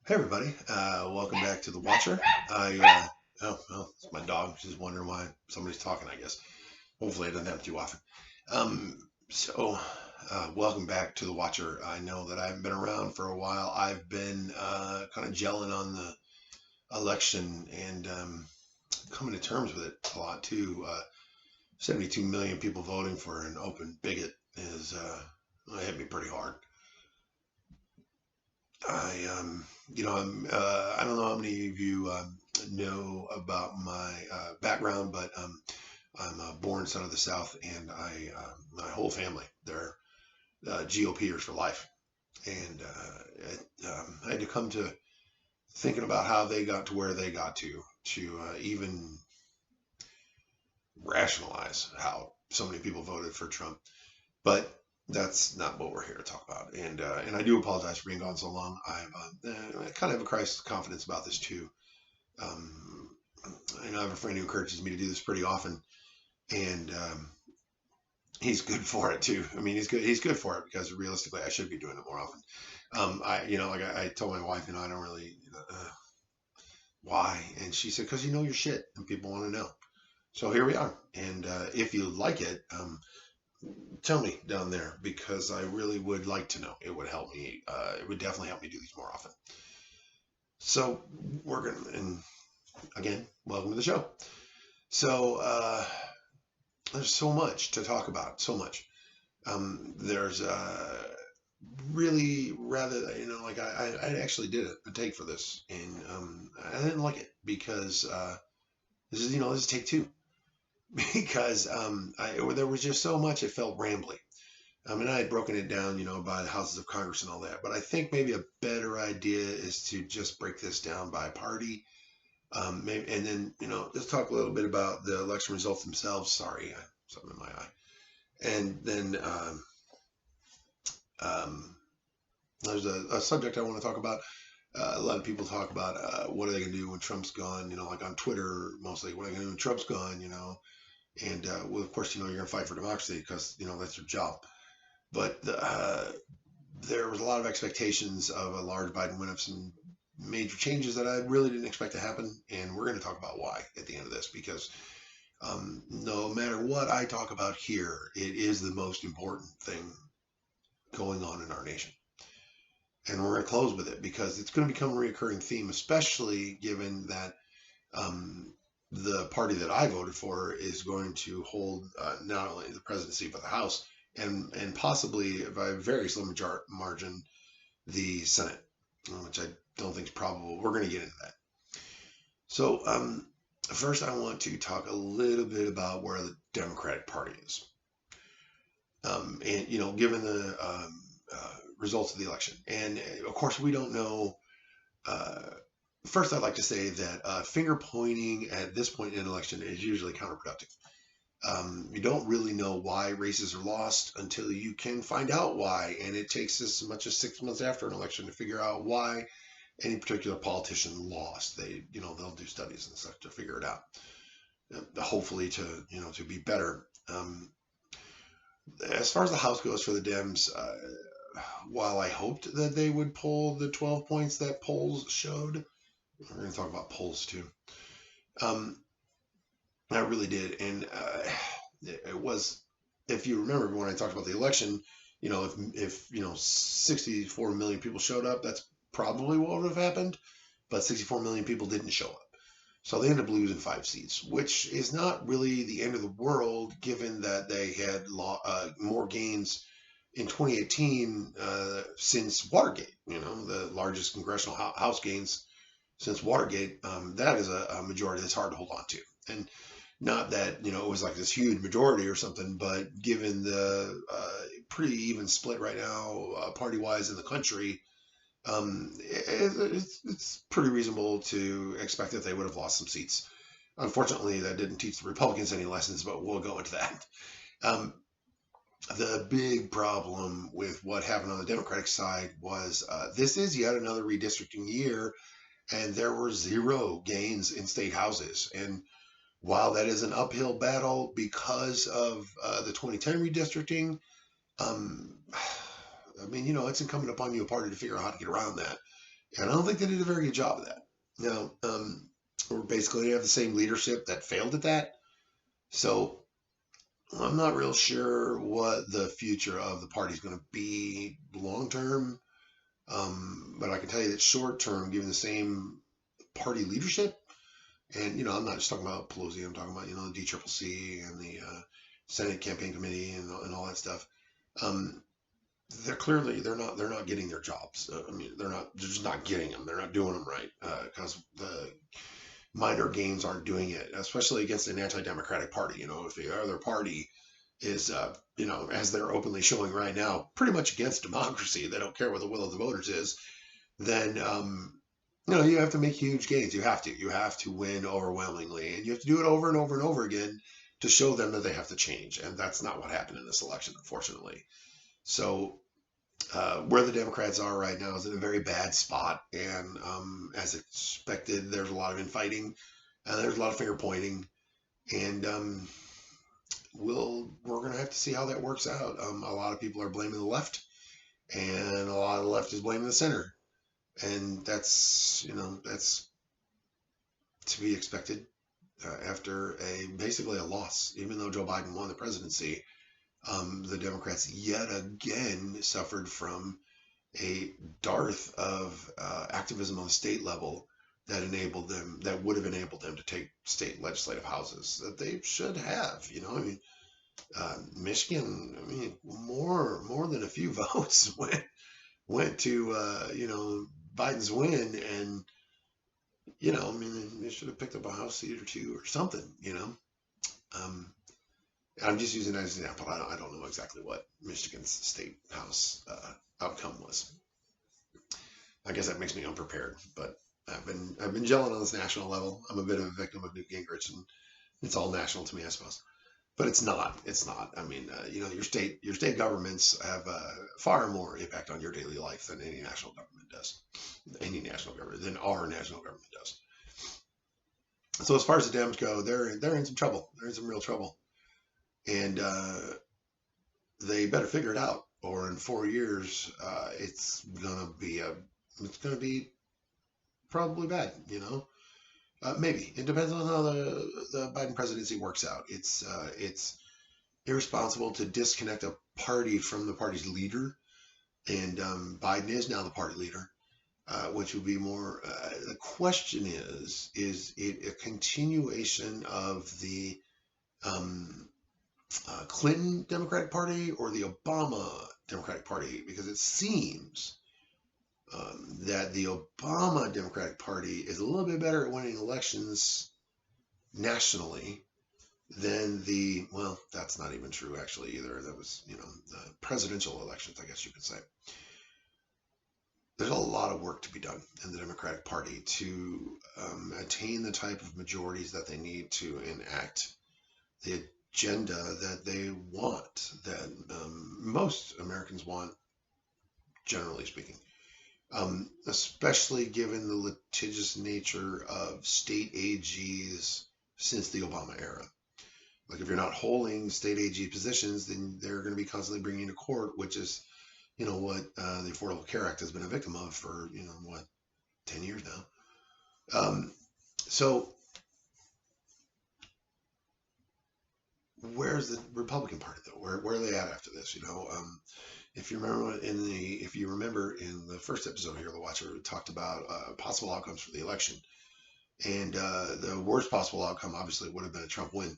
Hey everybody, welcome back to the Watcher. Oh well, it's my dog. She's wondering why somebody's talking. I guess. Hopefully, it doesn't happen too often. Welcome back to the Watcher. I know that I haven't been around for a while. I've been kind of gelling on the election and coming to terms with it a lot too. 72 million people voting for an open bigot is hit me pretty hard. I don't know how many of you know about my background, but I'm a born son of the South, and my whole family, they're GOPers for life. And I had to come to thinking about how they got to where they got to even rationalize how so many people voted for Trump. But that's not what we're here to talk about. And I do apologize for being gone so long. I kind of have a crisis of confidence about this too. Um, I have a friend who encourages me to do this pretty often, and he's good for it too. I mean, he's good. He's good for it because realistically, I should be doing it more often. I told my wife, I don't really why, and she said, because you know your shit, and people want to know. So here we are. And if you like it, tell me down there because I really would like to know. It would help me. It would definitely help me do these more often. So we're gonna, and again, welcome to the show. So there's so much to talk about. So much. There's really rather, I actually did a take for this, and I didn't like it because this is take two because there was just so much it felt rambly. And I had broken it down, by the houses of Congress and all that. But I think maybe a better idea is to just break this down by party. Maybe, and then, just talk a little bit about the election results themselves. Sorry, I have something in my eye. And then um, there's a subject I want to talk about. A lot of people talk about what are they going to do when Trump's gone, like on Twitter mostly. What are they going to do when Trump's gone, And, well, of course, you're going to fight for democracy because, that's your job. But there was a lot of expectations of a large Biden win of some major changes that I really didn't expect to happen. And we're going to talk about why at the end of this, because no matter what I talk about here, it is the most important thing going on in our nation. And we're going to close with it because it's going to become a recurring theme, especially given that the party that I voted for is going to hold not only the presidency, but the House and possibly by a very slim margin the Senate, which I don't think is probable. We're going to get into that. So first, I want to talk a little bit about where the Democratic Party is, and given the results of the election, and of course we don't know. First, I'd like to say that finger pointing at this point in an election is usually counterproductive. You don't really know why races are lost until you can find out why. And it takes as much as 6 months after an election to figure out why any particular politician lost. They'll do studies and stuff to figure it out. Hopefully to be better. As far as the House goes for the Dems, while I hoped that they would pull the 12 points that polls showed, we're going to talk about polls too. I really did. And it was, if you remember when I talked about the election, if 64 million people showed up, that's probably what would have happened. But 64 million people didn't show up. So they ended up losing 5 seats, which is not really the end of the world, given that they had more gains in 2018 since Watergate, the largest congressional House gains since Watergate. That is a majority that's hard to hold on to. And not that, it was like this huge majority or something, but given the pretty even split right now, party-wise in the country, it's pretty reasonable to expect that they would have lost some seats. Unfortunately, that didn't teach the Republicans any lessons, but we'll go into that. The big problem with what happened on the Democratic side was this is yet another redistricting year, and there were 0 gains in state houses. And while that is an uphill battle because of the 2010 redistricting, it's incumbent upon you, a party, to figure out how to get around that. And I don't think they did a very good job of that. Now, we're basically have the same leadership that failed at that. So I'm not real sure what the future of the party is going to be long term. But I can tell you that short term, given the same party leadership, and I'm not just talking about Pelosi. I'm talking about the DCCC and the Senate Campaign Committee and all that stuff. They're not getting their jobs. I mean, they're just not getting them. They're not doing them right because the minor gains aren't doing it, especially against an anti-democratic party. If the other party is, as they're openly showing right now, pretty much against democracy, they don't care what the will of the voters is, then, you have to make huge gains. You have to win overwhelmingly, and you have to do it over and over and over again to show them that they have to change. And that's not what happened in this election, unfortunately. So, where the Democrats are right now is in a very bad spot, and as expected, there's a lot of infighting, and there's a lot of finger pointing, and we're going to have to see how that works out. A lot of people are blaming the left, and a lot of the left is blaming the center, and that's to be expected after basically a loss. Even though Joe Biden won the presidency, the Democrats yet again suffered from a dearth of activism on the state level that would have enabled them to take state legislative houses that they should have. Michigan, more than a few votes went to Biden's win, and they should have picked up a House seat or two or something. I'm just using that as an example. I don't know exactly what Michigan's state house outcome was. I guess that makes me unprepared, but I've been gelling on this national level. I'm a bit of a victim of Newt Gingrich, and it's all national to me, I suppose. But it's not. It's not. I mean, your state governments have far more impact on your daily life than any national government does. Than our national government does. So as far as the Dems go, they're in some trouble. They're in some real trouble, and they better figure it out, or in 4 years, it's gonna be probably bad. Maybe it depends on how the Biden presidency works out. It's irresponsible to disconnect a party from the party's leader, and Biden is now the party leader, which would be more. The question is it a continuation of the Clinton Democratic Party or the Obama Democratic Party? Because it seems that the Obama Democratic Party is a little bit better at winning elections nationally than that's not even true actually either. That was, the presidential elections, I guess you could say. There's a lot of work to be done in the Democratic Party to attain the type of majorities that they need to enact the agenda that they want, that most Americans want, generally speaking. Especially given the litigious nature of state AGs since the Obama era. Like, if you're not holding state AG positions, then they're going to be constantly bringing you to court, which is, what the Affordable Care Act has been a victim of for, 10 years now. So where's the Republican Party, though? Where are they at after this? If you remember in the first episode here, The Watcher, we talked about possible outcomes for the election, and the worst possible outcome obviously would have been a Trump win.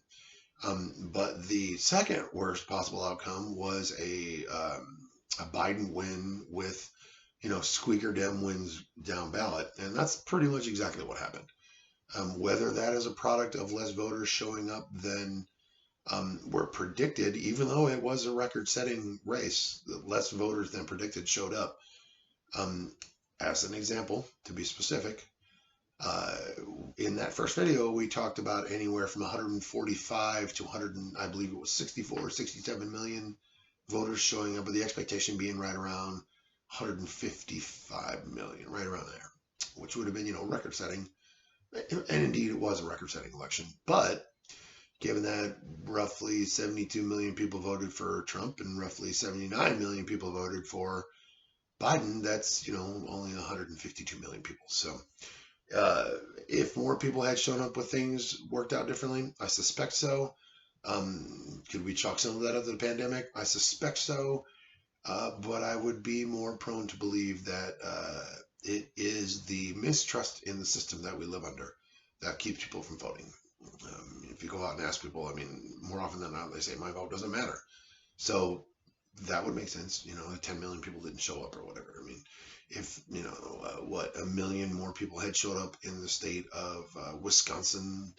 But the second worst possible outcome was a Biden win with, squeaker Dem wins down ballot, and that's pretty much exactly what happened. Whether that is a product of less voters showing up than were predicted, even though it was a record-setting race, less voters than predicted showed up. As an example, to be specific, in that first video, we talked about anywhere from 145 to 100, I believe it was 64 or 67 million voters showing up, with the expectation being right around 155 million, right around there, which would have been, record-setting. And indeed, it was a record-setting election. But given that roughly 72 million people voted for Trump and roughly 79 million people voted for Biden, that's, only 152 million people. So if more people had shown up with things worked out differently, I suspect so. Could we chalk some of that up to the pandemic? I suspect so. But I would be more prone to believe that it is the mistrust in the system that we live under that keeps people from voting. If you go out and ask people, more often than not, they say my vote doesn't matter. So that would make sense. 10 million people didn't show up or whatever. If, a million more people had showed up in the state of Wisconsin,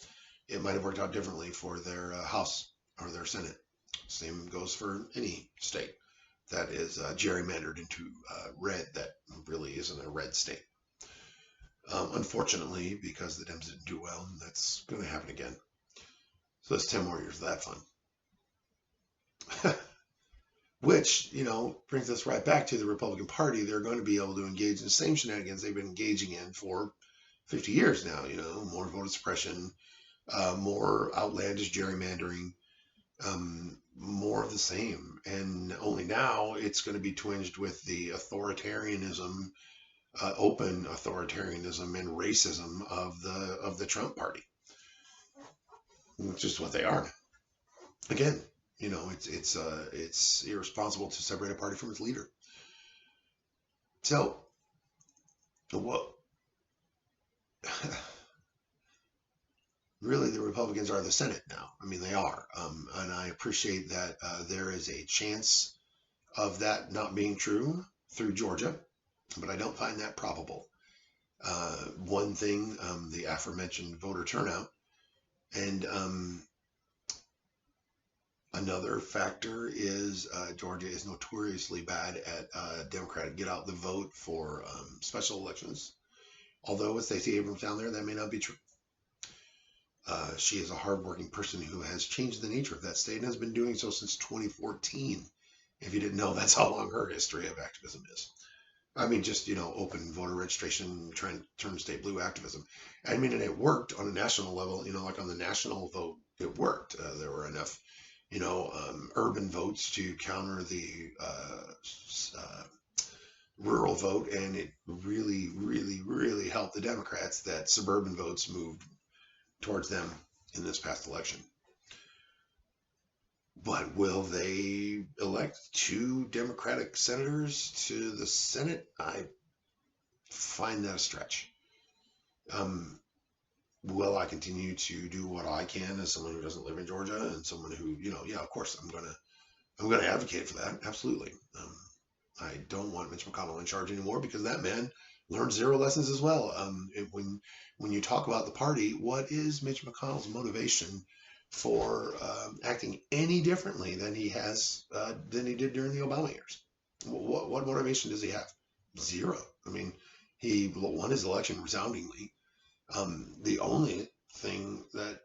it might have worked out differently for their House or their Senate. Same goes for any state that is gerrymandered into red that really isn't a red state. Unfortunately, because the Dems didn't do well, that's going to happen again. So it's 10 more years of that fun. Which, brings us right back to the Republican Party. They're going to be able to engage in the same shenanigans they've been engaging in for 50 years now. More voter suppression, more outlandish gerrymandering, more of the same. And only now it's going to be twinged with the authoritarianism, open authoritarianism and racism of the Trump party, which is what they are. Again, it's irresponsible to separate a party from its leader. So, what? Really, the Republicans are the Senate now. They are, and I appreciate that there is a chance of that not being true through Georgia, but I don't find that probable. One thing, the aforementioned voter turnout, and another factor is Georgia is notoriously bad at Democratic get out the vote for special elections. Although with Stacey Abrams down there, that may not be true. She is a hardworking person who has changed the nature of that state and has been doing so since 2014. If you didn't know, that's how long her history of activism is. Just, open voter registration, trying to turn the state blue activism. And it worked on a national level, like on the national vote, it worked. There were enough, urban votes to counter the rural vote. And it really, really, really helped the Democrats that suburban votes moved towards them in this past election. But will they elect 2 Democratic senators to the Senate? I find that a stretch. Will I continue to do what I can as someone who doesn't live in Georgia and someone who, of course I'm gonna advocate for that. Absolutely. I don't want Mitch McConnell in charge anymore because that man learned 0 lessons as well. When you talk about the party, what is Mitch McConnell's motivation for acting any differently than he did during the Obama years? What motivation does he have? 0. He won his election resoundingly. The only thing that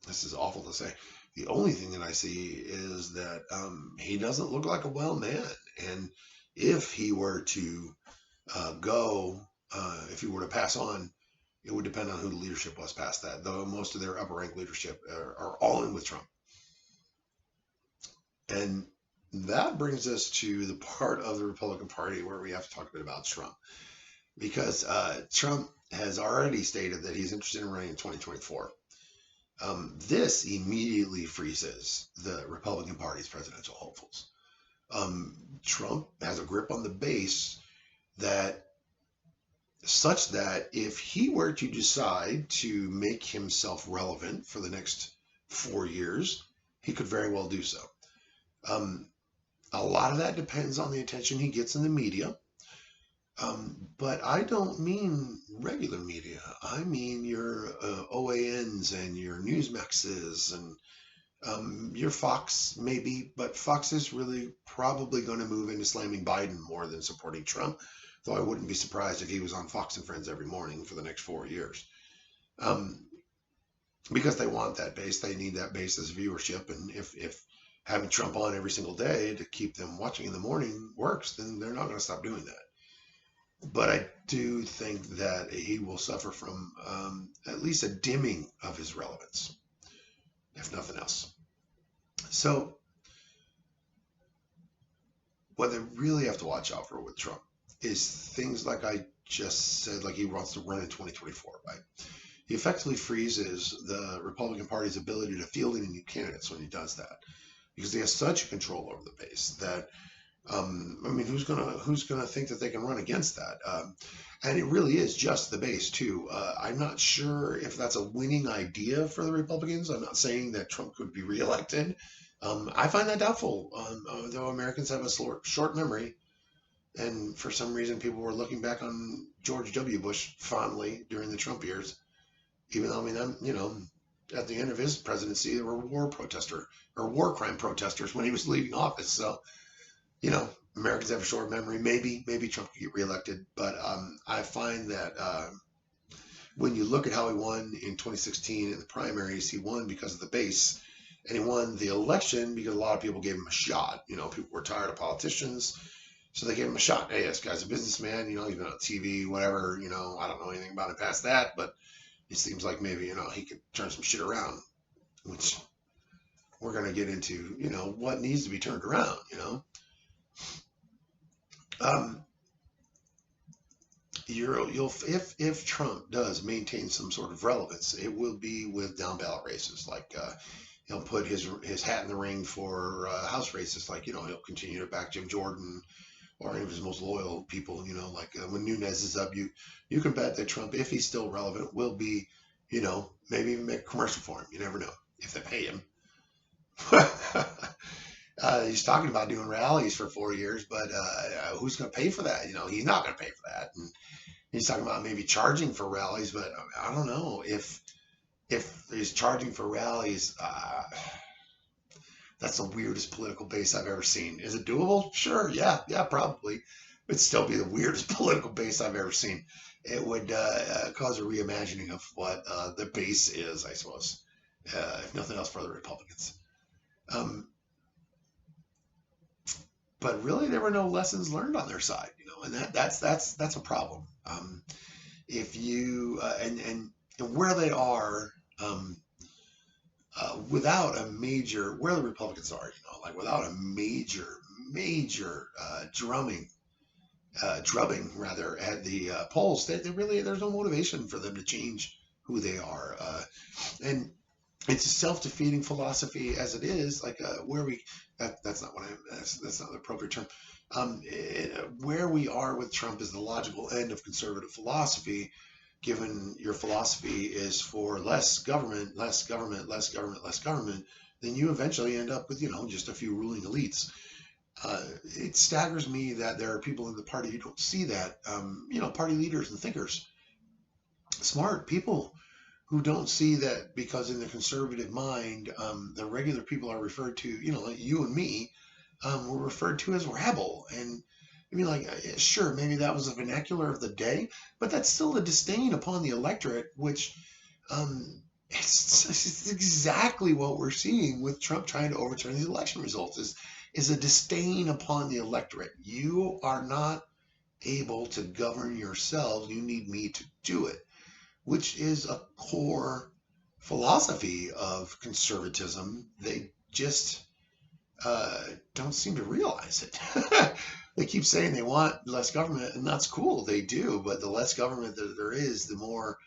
this is awful to say, the only thing that I see is that he doesn't look like a well man. And if he were to if he were to pass on, it would depend on who the leadership was past that, though most of their upper rank leadership are all in with Trump. And that brings us to the part of the Republican Party where we have to talk a bit about Trump. Because Trump has already stated that he's interested in running in 2024. This immediately freezes the Republican Party's presidential hopefuls. Trump has a grip on the base such that if he were to decide to make himself relevant for the next 4 years, he could very well do so. A lot of that depends on the attention he gets in the media. But I don't mean regular media. I mean your OANs and your Newsmaxes and your Fox maybe, but Fox is really probably going to move into slamming Biden more than supporting Trump, though I wouldn't be surprised if he was on Fox and Friends every morning for the next 4 years. Because they want that base. They need that base as viewership. And if having Trump on every single day to keep them watching in the morning works, then they're not going to stop doing that. But I do think that he will suffer from at least a dimming of his relevance, if nothing else. So what they really have to watch out for with Trump is things like I just said, like he wants to run in 2024, right? He effectively freezes the Republican Party's ability to field any new candidates when he does that, because he has such control over the base that I mean, who's gonna think that they can run against that? And it really is just the base too. I'm not sure if that's a winning idea for the Republicans. I'm not saying that Trump could be reelected. I find that doubtful. Though Americans have a short memory, and for some reason people were looking back on George W. Bush fondly during the Trump years, even though I mean, at the end of his presidency, there were war crime protesters when he was leaving office. So Americans have a short memory. Maybe Trump could get reelected, but I find that when you look at how he won in 2016 in the primaries, he won because of the base, and he won the election because a lot of people gave him a shot. People were tired of politicians, so they gave him a shot. Hey, this guy's a businessman. He's been on TV, whatever. I don't know anything about him past that, but it seems like maybe he could turn some shit around, which we're gonna get into. What needs to be turned around. If Trump does maintain some sort of relevance, it will be with down ballot races. Like he'll put his hat in the ring for House races. Like he'll continue to back Jim Jordan or any of his most loyal people. Like when Nunes is up, you can bet that Trump, if he's still relevant, will be maybe even make a commercial for him. You never know if they pay him. He's talking about doing rallies for 4 years, but who's going to pay for that? He's not going to pay for that. And he's talking about maybe charging for rallies, but I don't know if he's charging for rallies. That's the weirdest political base I've ever seen. Is it doable? Sure. Yeah, probably. It'd still be the weirdest political base I've ever seen. It would cause a reimagining of what the base is, I suppose, if nothing else for the Republicans. But really, there were no lessons learned on their side, and that's a problem. If you and where they are, without a major, where the Republicans are, like without a major drubbing rather at the polls, they really, there's no motivation for them to change who they are, and it's a self-defeating philosophy as it is. Like that's not that's not the appropriate term. Where we are with Trump is the logical end of conservative philosophy. Given your philosophy is for less government, then you eventually end up with just a few ruling elites. It staggers me that there are people in the party who don't see that. Party leaders and thinkers, smart people, who don't see that, because in the conservative mind, the regular people are referred to, like you and me, were referred to as rabble. And I mean, like, sure, maybe that was the vernacular of the day, but that's still a disdain upon the electorate, which it's exactly what we're seeing with Trump trying to overturn these election results, is a disdain upon the electorate. You are not able to govern yourselves. You need me to do it, which is a core philosophy of conservatism. They just don't seem to realize it. They keep saying they want less government, and that's cool. They do, but the less government that there is, the more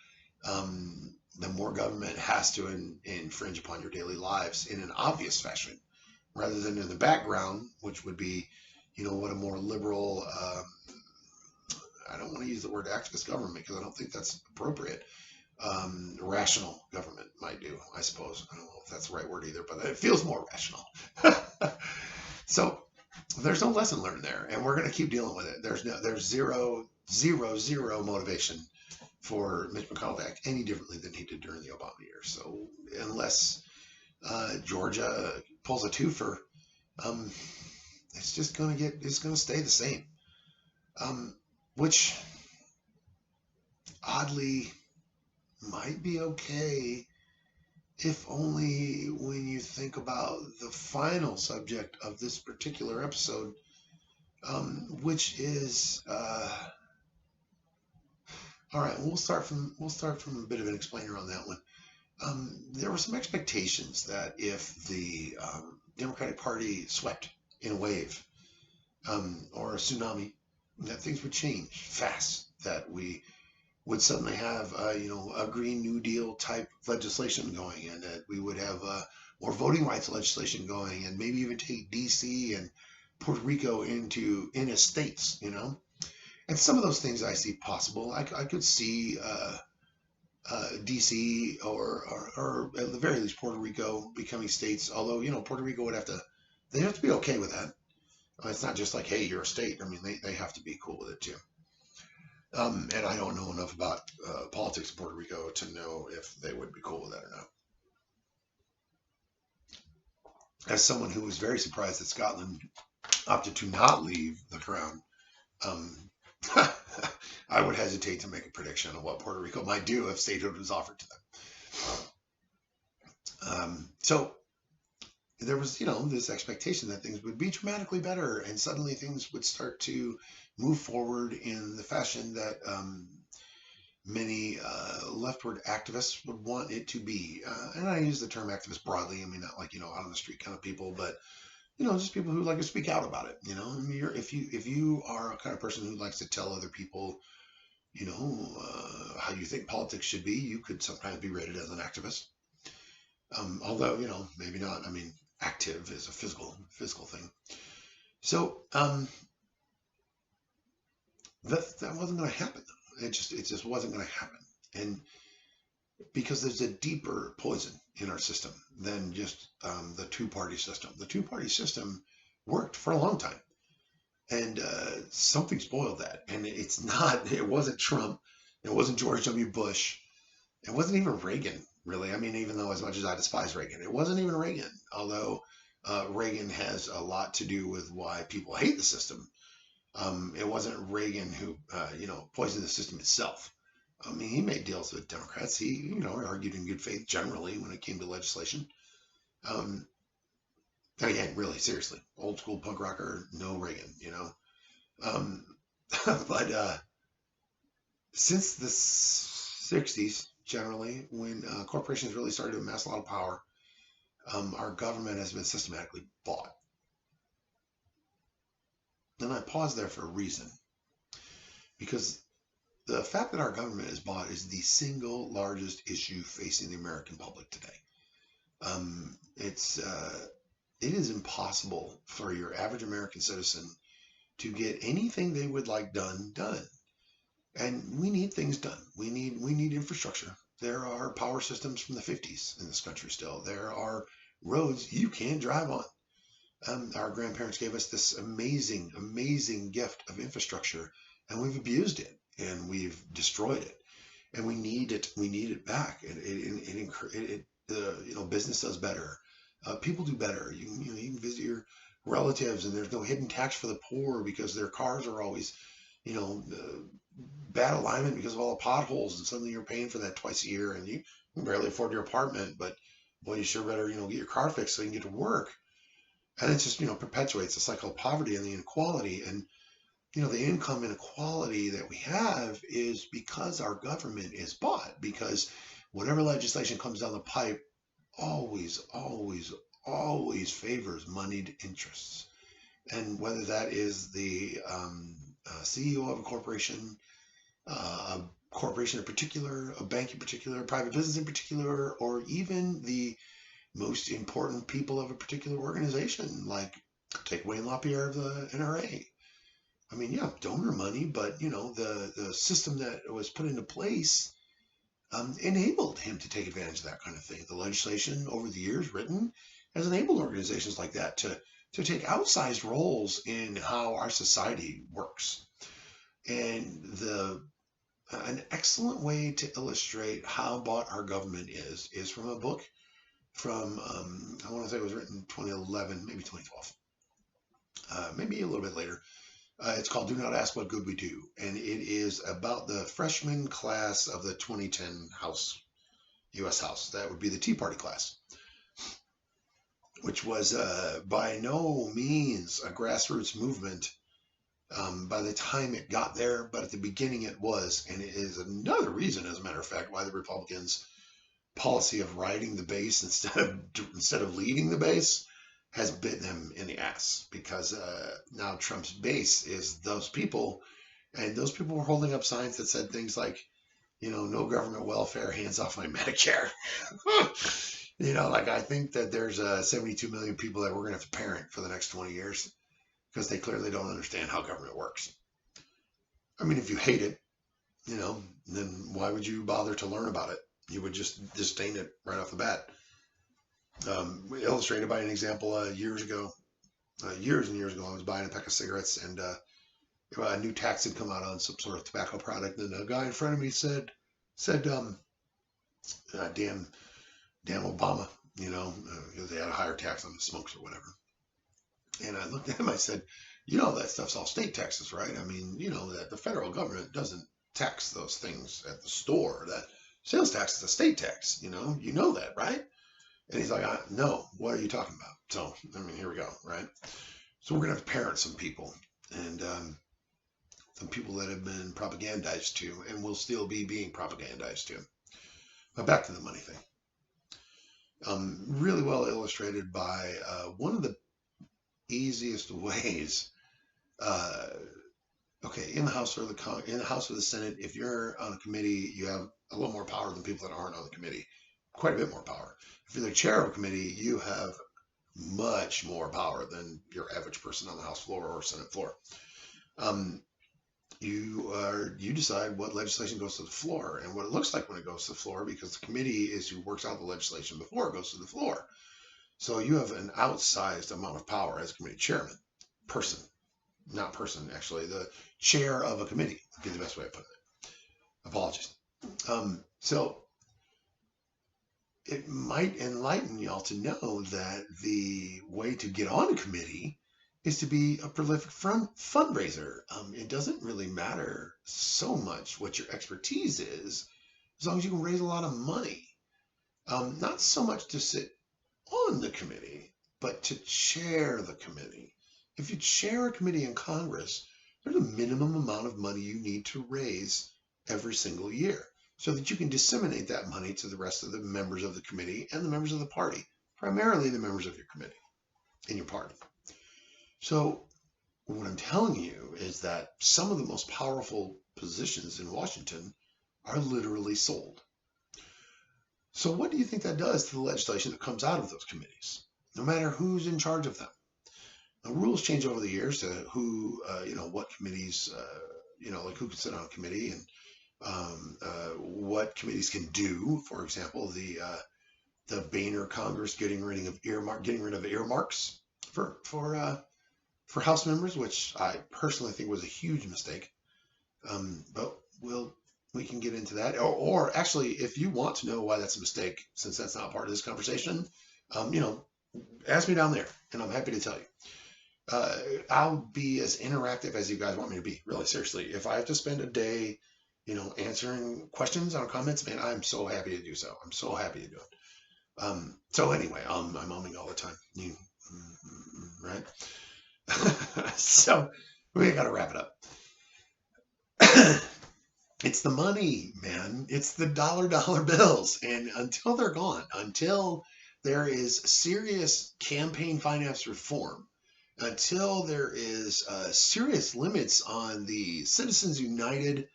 government has to infringe upon your daily lives in an obvious fashion, rather than in the background, which would be, what a more liberal, I don't want to use the word activist government because I don't think that's appropriate. Rational government might do, I suppose. I don't know if that's the right word either, but it feels more rational. So there's no lesson learned there, and we're going to keep dealing with it. There's zero motivation for Mitch McConnell to act any differently than he did during the Obama years. So unless Georgia pulls a twofer, it's going to stay the same, which oddly might be okay, if only when you think about the final subject of this particular episode, which is all right. We'll start from a bit of an explainer on that one. There were some expectations that if the Democratic Party swept in a wave, or a tsunami, that things would change fast, that we would suddenly have, a Green New Deal type legislation going, and that we would have more voting rights legislation going, and maybe even take DC and Puerto Rico in as states, And some of those things I see possible. I could see DC or at the very least Puerto Rico becoming states. Although Puerto Rico they have to be okay with that. It's not just like, hey, you're a state. I mean, they have to be cool with it too. And I don't know enough about politics in Puerto Rico to know if they would be cool with that or not. As someone who was very surprised that Scotland opted to not leave the crown, um, I would hesitate to make a prediction of what Puerto Rico might do if statehood was offered to them. So there was, this expectation that things would be dramatically better, and suddenly things would start to move forward in the fashion that many leftward activists would want it to be. And I use the term activist broadly. I mean, not like, out on the street kind of people, but, just people who like to speak out about it. I mean, if you are a kind of person who likes to tell other people, how you think politics should be, you could sometimes be rated as an activist. Although, maybe not. I mean, active is a physical thing. So that wasn't going to happen. It just wasn't going to happen. And because there's a deeper poison in our system than just the two-party system. The two-party system worked for a long time, and something spoiled that. And it wasn't Trump, it wasn't George W. Bush, it wasn't even Reagan, really. I mean, even though as much as I despise Reagan, it wasn't even Reagan, although Reagan has a lot to do with why people hate the system. It wasn't Reagan who, poisoned the system itself. I mean, he made deals with Democrats. He, argued in good faith generally when it came to legislation. Again, really, seriously, old school punk rocker, no Reagan, But since the 60s, generally, when corporations really started to amass a lot of power, our government has been systematically bought. And I pause there for a reason, because the fact that our government is bought is the single largest issue facing the American public today. It is impossible for your average American citizen to get anything they would like done. And we need things done. We need infrastructure. There are power systems from the 50s in this country still. There are roads you can't drive on. Our grandparents gave us this amazing, amazing gift of infrastructure, and we've abused it and we've destroyed it, and we need it. We need it back. Business does better. People do better. You can visit your relatives, and there's no hidden tax for the poor because their cars are always, bad alignment because of all the potholes, and suddenly you're paying for that twice a year, and you can barely afford your apartment, but boy, you sure better, get your car fixed so you can get to work. And it just, perpetuates the cycle of poverty and the inequality. And, the income inequality that we have is because our government is bought, because whatever legislation comes down the pipe always, always, always favors moneyed interests. And whether that is the CEO of a corporation in particular, a bank in particular, a private business in particular, or even the most important people of a particular organization, like take Wayne LaPierre of the NRA. I mean, yeah, donor money, but the system that was put into place enabled him to take advantage of that kind of thing. The legislation over the years written has enabled organizations like that to take outsized roles in how our society works. And an excellent way to illustrate how bought our government is from a book from, I want to say it was written in 2011, maybe 2012, maybe a little bit later. It's called Do Not Ask What Good We Do, and it is about the freshman class of the 2010 U.S. House. That would be the Tea Party class, which was by no means a grassroots movement by the time it got there, but at the beginning it was, and it is another reason, as a matter of fact, why the Republicans' policy of riding the base instead of leading the base has bit them in the ass, because now Trump's base is those people, and those people were holding up signs that said things like, no government welfare, hands off my Medicare. Like, I think that there's 72 million people that we're going to have to parent for the next 20 years because they clearly don't understand how government works. I mean, if you hate it, then why would you bother to learn about it? You would just disdain it right off the bat. Illustrated by an example, years and years ago, I was buying a pack of cigarettes, and a new tax had come out on some sort of tobacco product, and a guy in front of me said, damn Obama, they had a higher tax on the smokes or whatever. And I looked at him, I said, that stuff's all state taxes, right? I mean, that the federal government doesn't tax those things at the store. That sales tax is a state tax, you know that, right? And he's like, no, what are you talking about? So, I mean, here we go, right? So we're going to have to parent some people, and some people that have been propagandized to and will still be being propagandized to. But back to the money thing. Really well illustrated by one of the easiest ways. In the House or the Senate, if you're on a committee, you have a little more power than people that aren't on the committee. Quite a bit more power. If you're the chair of a committee, you have much more power than your average person on the House floor or Senate floor. You decide what legislation goes to the floor and what it looks like when it goes to the floor, because the committee is who works out the legislation before it goes to the floor. So you have an outsized amount of power as committee chairman. The chair of a committee would be the best way of putting it. Apologies. So it might enlighten y'all to know that the way to get on a committee is to be a prolific fundraiser. It doesn't really matter so much what your expertise is, as long as you can raise a lot of money. Not so much to sit on the committee, but to chair the committee. If you chair a committee in Congress, there's a minimum amount of money you need to raise every single year, so that you can disseminate that money to the rest of the members of the committee and the members of the party, primarily the members of your committee and your party. So what I'm telling you is that some of the most powerful positions in Washington are literally sold. So what do you think that does to the legislation that comes out of those committees, no matter who's in charge of them? The rules change over the years to who, what committees, like who can sit on a committee, and what committees can do. For example, the Boehner Congress getting rid of earmarks for House members, which I personally think was a huge mistake. But we can get into that. Or actually, if you want to know why that's a mistake, since that's not part of this conversation, ask me down there, and I'm happy to tell you. I'll be as interactive as you guys want me to be. Really, seriously. If I have to spend a day, answering questions or comments, man, I'm so happy to do so. I'm so happy to do it. So anyway, I'm umming all the time. Right? So we got to wrap it up. It's the money, man. It's the dollar bills. And until they're gone, until there is serious campaign finance reform, until there is serious limits on the Citizens United,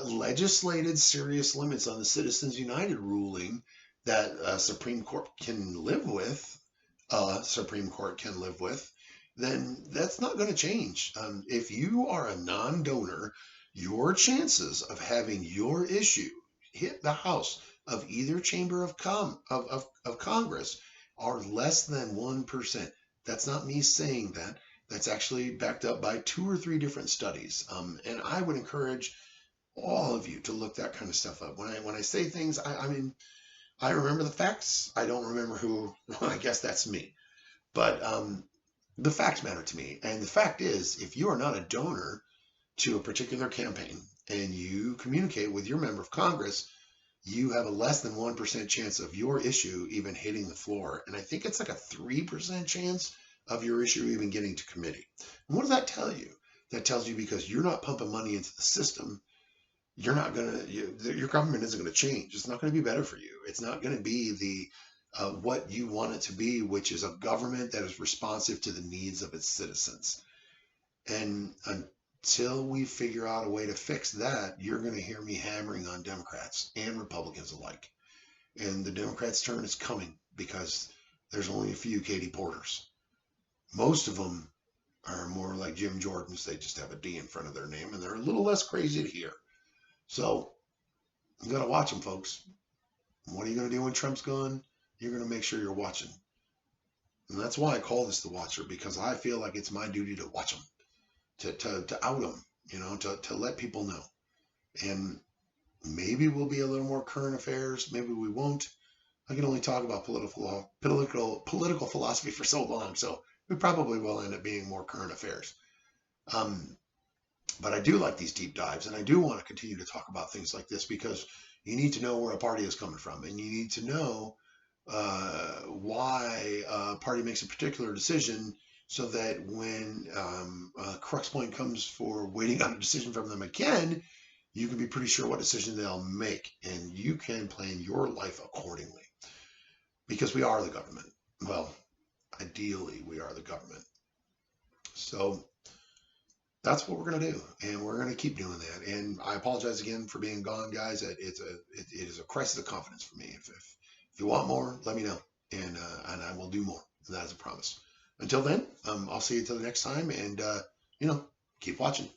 legislated serious limits on the Citizens United ruling that Supreme Court can live with, then that's not going to change. If you are a non-donor, your chances of having your issue hit the House of either chamber of Congress are less than 1%. That's not me saying that. That's actually backed up by 2 or 3 different studies. And I would encourage all of you to look that kind of stuff up. When I say things, I mean, I remember the facts. I don't remember who. I guess that's me. But the facts matter to me. And the fact is, if you are not a donor to a particular campaign and you communicate with your member of Congress, you have a less than 1% chance of your issue even hitting the floor. And I think it's like a 3% chance of your issue even getting to committee. And what does that tell you? That tells you because you're not pumping money into the system, your government isn't going to change. It's not going to be better for you. It's not going to be what you want it to be, which is a government that is responsive to the needs of its citizens. And until we figure out a way to fix that, you're going to hear me hammering on Democrats and Republicans alike. And the Democrats' turn is coming because there's only a few Katie Porters. Most of them are more like Jim Jordans. They just have a D in front of their name and they're a little less crazy to hear. So you got to watch them, folks. What are you going to do when Trump's gone? You're going to make sure you're watching. And that's why I call this the Watcher, because I feel like it's my duty to watch them, to out them, to let people know. And maybe we'll be a little more current affairs. Maybe we won't. I can only talk about political philosophy for so long, so we probably will end up being more current affairs. But I do like these deep dives, and I do want to continue to talk about things like this because you need to know where a party is coming from, and you need to know why a party makes a particular decision, so that when a crux point comes for waiting on a decision from them again, you can be pretty sure what decision they'll make, and you can plan your life accordingly. Because we are the government. Well, ideally, we are the government. So that's what we're going to do, and we're going to keep doing that. And I apologize again for being gone, guys. It is a crisis of confidence for me. If you want more, let me know, and I will do more. That is a promise. Until then, I'll see you until the next time, and keep watching.